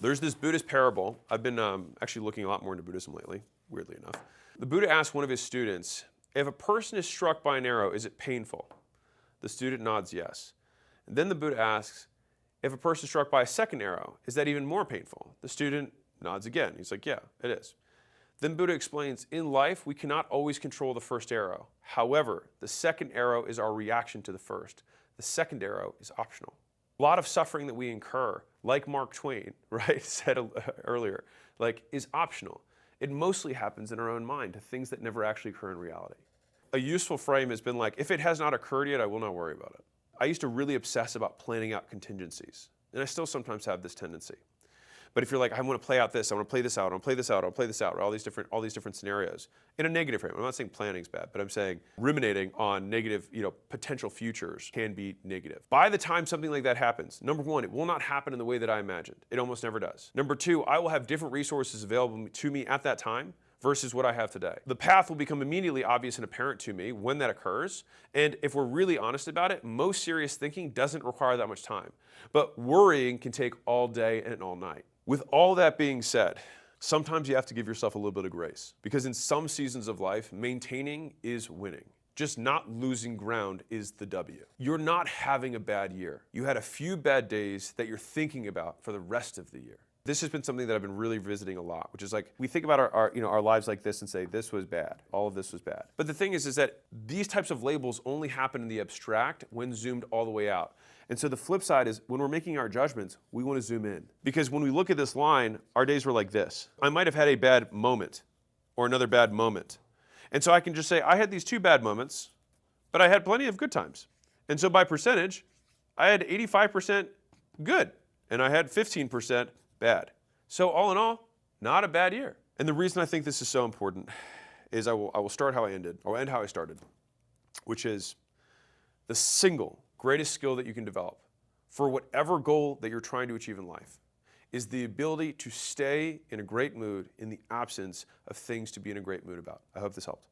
There's this Buddhist parable. I've been actually looking a lot more into Buddhism lately, weirdly enough. The Buddha asked one of his students, if a person is struck by an arrow, is it painful? The student nods yes. And then the Buddha asks, if a person is struck by a second arrow, is that even more painful? The student nods again. He's like, yeah, it is. Then Buddha explains, in life, we cannot always control the first arrow. However, the second arrow is our reaction to the first. The second arrow is optional. A lot of suffering that we incur, like Mark Twain, right, said earlier, is optional. It mostly happens in our own mind to things that never actually occur in reality. A useful frame has been like, if it has not occurred yet, I will not worry about it. I used to really obsess about planning out contingencies, and I still sometimes have this tendency. But if you're like, I want to play out this, I want to play this out, I want to play this out, I'll play this out, all these different scenarios in a negative frame. I'm not saying planning's bad, but I'm saying ruminating on negative, potential futures can be negative. By the time something like that happens, number one, it will not happen in the way that I imagined. It almost never does. Number two, I will have different resources available to me at that time versus what I have today. The path will become immediately obvious and apparent to me when that occurs, and if we're really honest about it, most serious thinking doesn't require that much time. But worrying can take all day and all night. With all that being said, sometimes you have to give yourself a little bit of grace, because in some seasons of life, maintaining is winning. Just not losing ground is the W. You're not having a bad year. You had a few bad days that you're thinking about for the rest of the year. This has been something that I've been really visiting a lot, which is like, we think about our lives like this and say, this was bad, all of this was bad. But the thing is that these types of labels only happen in the abstract when zoomed all the way out. And so the flip side is, when we're making our judgments, we want to zoom in. Because when we look at this line, our days were like this. I might have had a bad moment or another bad moment. And so I can just say, I had these two bad moments, but I had plenty of good times. And so by percentage, I had 85% good, and I had 15% bad. So all in all, not a bad year. And the reason I think this is so important is I will start how I ended, or end how I started, which is the single greatest skill that you can develop for whatever goal that you're trying to achieve in life is the ability to stay in a great mood in the absence of things to be in a great mood about. I hope this helped.